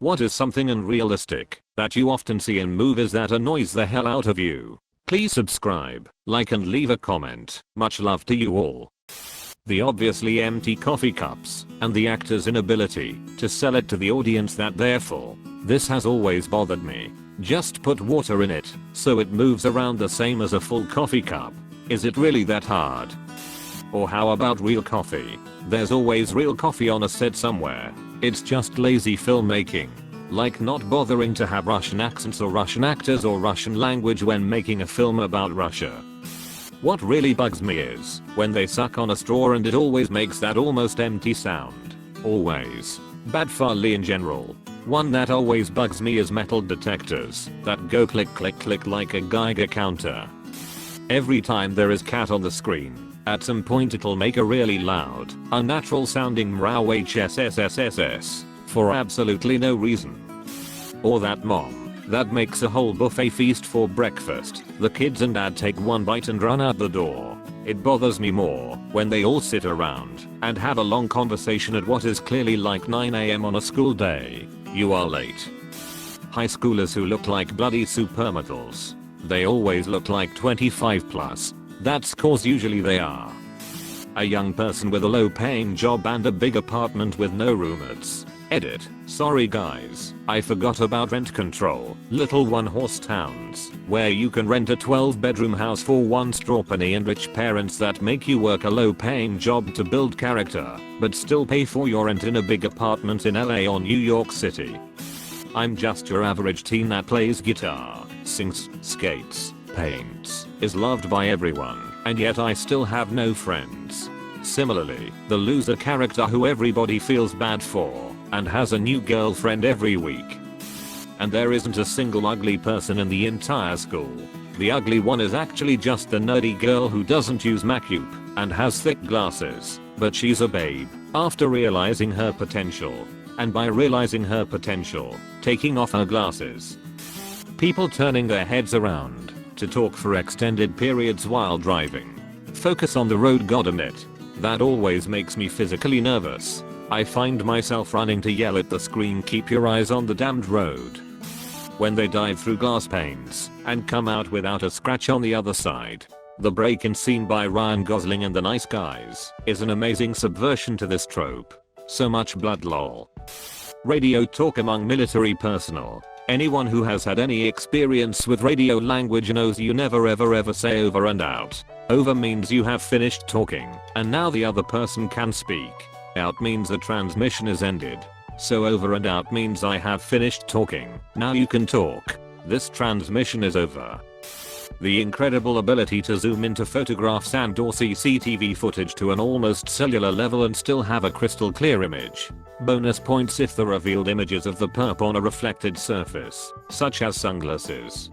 What is something unrealistic that you often see in movies that annoys the hell out of you? Please subscribe, like and leave a comment. Much love to you all. The obviously empty coffee cups and the actor's inability to sell it to the audience that they're full. This has always bothered me. Just put water in it so it moves around the same as a full coffee cup. Is it really that hard? Or how about real coffee? There's always real coffee on a set somewhere. It's just lazy filmmaking. Like not bothering to have Russian accents or Russian actors or Russian language when making a film about Russia. What really bugs me is when they suck on a straw and it always makes that almost empty sound. Always. Bad Foley in general. One that always bugs me is metal detectors that go click click click like a Geiger counter. Every time there is cat on the screen, at some point it'll make a really loud, unnatural sounding meow HSSSSS for absolutely no reason. Or that mom that makes a whole buffet feast for breakfast. The kids and dad take one bite and run out the door. It bothers me more when they all sit around and have a long conversation at what is clearly like 9 AM on a school day. You are late. High schoolers who look like bloody supermodels. They always look like 25 plus. That's cause usually they are. A young person with a low paying job and a big apartment with no roommates. Edit. Sorry guys, I forgot about rent control. Little one horse towns, where you can rent a 12-bedroom house for one straw penny, and rich parents that make you work a low paying job to build character, but still pay for your rent in a big apartment in LA or New York City. I'm just your average teen that plays guitar, sings, skates, paints, is loved by everyone, and yet I still have no friends. Similarly, the loser character who everybody feels bad for and has a new girlfriend every week. And there isn't a single ugly person in the entire school. The ugly one is actually just the nerdy girl who doesn't use makeup and has thick glasses, but she's a babe after realizing her potential. And by realizing her potential, taking off her glasses. People turning their heads around to talk for extended periods while driving. Focus on the road, goddammit. That always makes me physically nervous. I find myself running to yell at the screen, keep your eyes on the damned road. When they dive through glass panes and come out without a scratch on the other side. The break-in scene by Ryan Gosling and the Nice Guys is an amazing subversion to this trope. So much blood lol. Radio talk among military personnel. Anyone who has had any experience with radio language knows you never ever say over and out. Over means you have finished talking and now the other person can speak. Out means the transmission is ended. So over and out means I have finished talking, now you can talk. This transmission is over. The incredible ability to zoom into photographs and or CCTV footage to an almost cellular level and still have a crystal clear image. Bonus points if the revealed images of the perp on a reflected surface, such as sunglasses.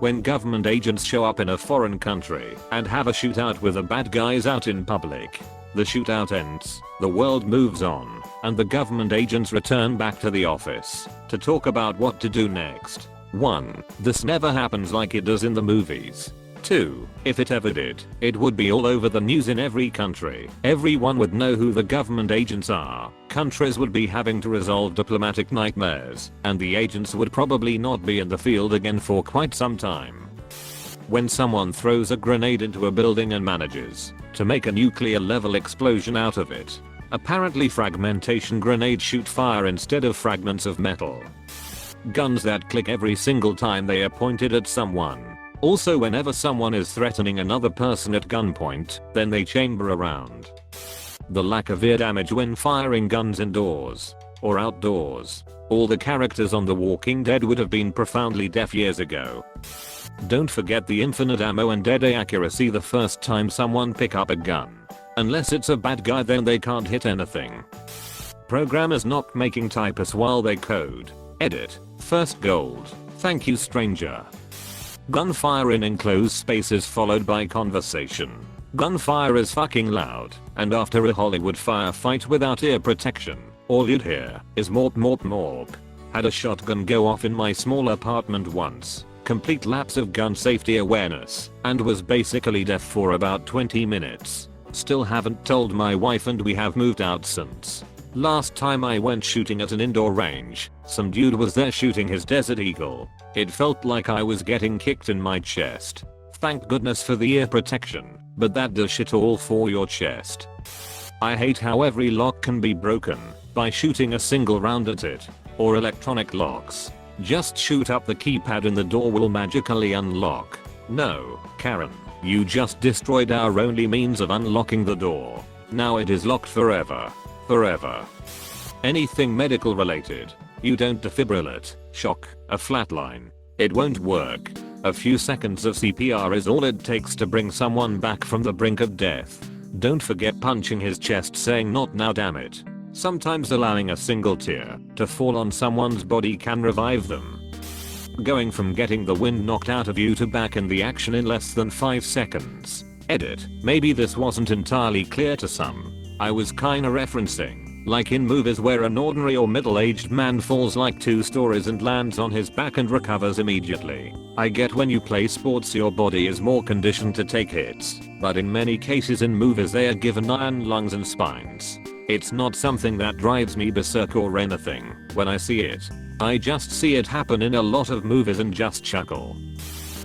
When government agents show up in a foreign country and have a shootout with the bad guys out in public. The shootout ends, the world moves on, and the government agents return back to the office to talk about what to do next. 1. This never happens like it does in the movies. 2. If it ever did, it would be all over the news in every country. Everyone would know who the government agents are. Countries would be having to resolve diplomatic nightmares, and the agents would probably not be in the field again for quite some time. When someone throws a grenade into a building and manages to make a nuclear level explosion out of it. Apparently fragmentation grenades shoot fire instead of fragments of metal. Guns that click every single time they are pointed at someone. Also whenever someone is threatening another person at gunpoint, then they chamber around. The lack of ear damage when firing guns indoors or outdoors. All the characters on The Walking Dead would have been profoundly deaf years ago. Don't forget the infinite ammo and dead accuracy the first time someone pick up a gun. Unless it's a bad guy, then they can't hit anything. Programmers not making typos while they code. Edit. First gold. Thank you stranger. Gunfire in enclosed spaces followed by conversation. Gunfire is fucking loud, and after a Hollywood firefight without ear protection, all you'd hear is morp morp morp. Had a shotgun go off in my small apartment once. Complete lapse of gun safety awareness, and was basically deaf for about 20 minutes. Still haven't told my wife and we have moved out since. Last time I went shooting at an indoor range, some dude was there shooting his Desert Eagle. It felt like I was getting kicked in my chest. Thank goodness for the ear protection, but that does shit all for your chest. I hate how every lock can be broken by shooting a single round at it, or electronic locks. Just shoot up the keypad and the door will magically unlock. No, Karen, you just destroyed our only means of unlocking the door. Now it is locked forever. Forever. Anything medical related. You don't defibrillate, shock, a flatline. It won't work. A few seconds of CPR is all it takes to bring someone back from the brink of death. Don't forget punching his chest saying not now damn it. Sometimes allowing a single tear to fall on someone's body can revive them. Going from getting the wind knocked out of you to back in the action in less than 5 seconds. Edit. Maybe this wasn't entirely clear to some. I was kinda referencing, like in movies where an ordinary or middle-aged man falls like 2 stories and lands on his back and recovers immediately. I get when you play sports your body is more conditioned to take hits, but in many cases in movies they are given iron lungs and spines. It's not something that drives me berserk or anything when I see it. I just see it happen in a lot of movies and just chuckle.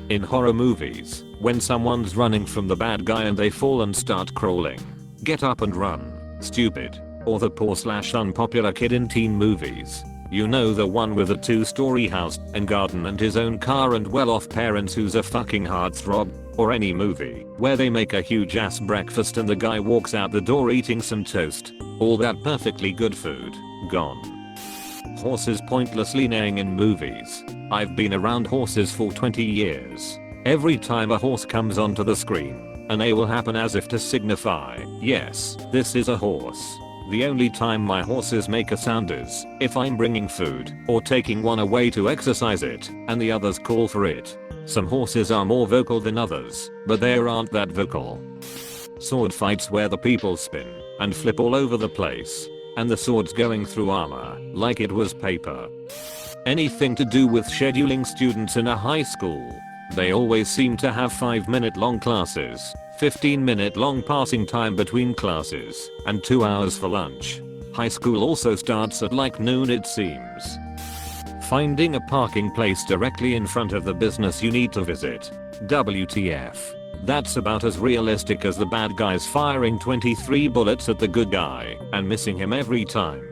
In horror movies, when someone's running from the bad guy and they fall and start crawling. Get up and run, stupid. Or the poor/unpopular kid in teen movies. You know, the one with a 2-story house and garden and his own car and well-off parents who's a fucking heartthrob. Or any movie where they make a huge ass breakfast and the guy walks out the door eating some toast. All that perfectly good food, gone. Horses pointlessly neighing in movies. I've been around horses for 20 years. Every time a horse comes onto the screen, a neigh will happen as if to signify, yes, this is a horse. The only time my horses make a sound is if I'm bringing food or taking one away to exercise it and the others call for it. Some horses are more vocal than others, but they aren't that vocal. Sword fights where the people spin and flip all over the place and the sword's going through armor like it was paper. Anything to do with scheduling students in a high school. They always seem to have 5-minute long classes, 15-minute long passing time between classes, and 2 hours for lunch. High school also starts at like noon it seems. Finding a parking place directly in front of the business you need to visit. WTF. That's about as realistic as the bad guys firing 23 bullets at the good guy and missing him every time.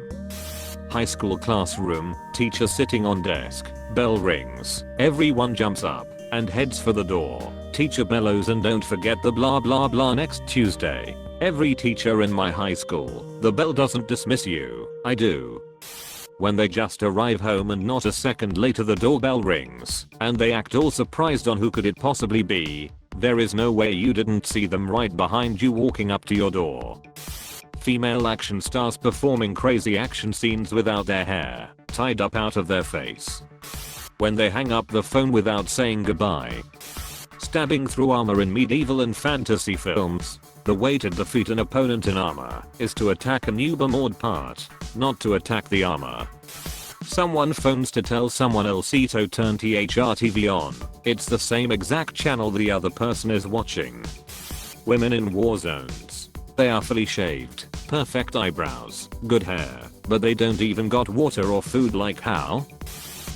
High school classroom, teacher sitting on desk, bell rings, everyone jumps up and heads for the door. Teacher bellows and don't forget the blah blah blah next Tuesday. Every teacher in my high school, the bell doesn't dismiss you, I do. When they just arrive home and not a second later the doorbell rings, and they act all surprised on who could it possibly be. There is no way you didn't see them right behind you walking up to your door. Female action stars performing crazy action scenes without their hair tied up out of their face. When they hang up the phone without saying goodbye. Stabbing through armor in medieval and fantasy films. The way to defeat an opponent in armor is to attack a newborn part, not to attack the armor. Someone phones to tell someone else to turn THRTV on. It's the same exact channel the other person is watching. Women in war zones. They are fully shaved, perfect eyebrows, good hair, but they don't even got water or food. Like how?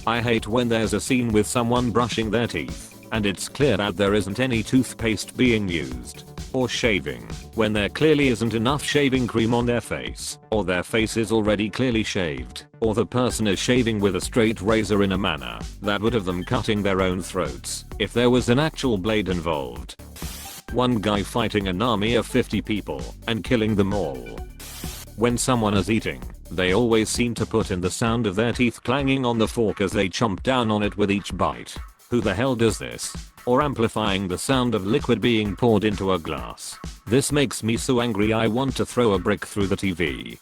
I hate when there's a scene with someone brushing their teeth, and it's clear that there isn't any toothpaste being used. Or shaving, when there clearly isn't enough shaving cream on their face, or their face is already clearly shaved, or the person is shaving with a straight razor in a manner that would have them cutting their own throats if there was an actual blade involved. One guy fighting an army of 50 people and killing them all. When someone is eating, they always seem to put in the sound of their teeth clanging on the fork as they chomp down on it with each bite. Who the hell does this? Or amplifying the sound of liquid being poured into a glass. This makes me so angry I want to throw a brick through the TV.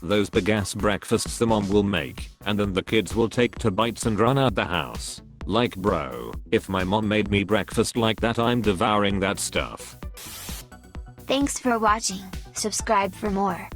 Those big ass breakfasts the mom will make, and then the kids will take 2 bites and run out the house. Like bro, if my mom made me breakfast like that I'm devouring that stuff. Thanks for watching, subscribe for more.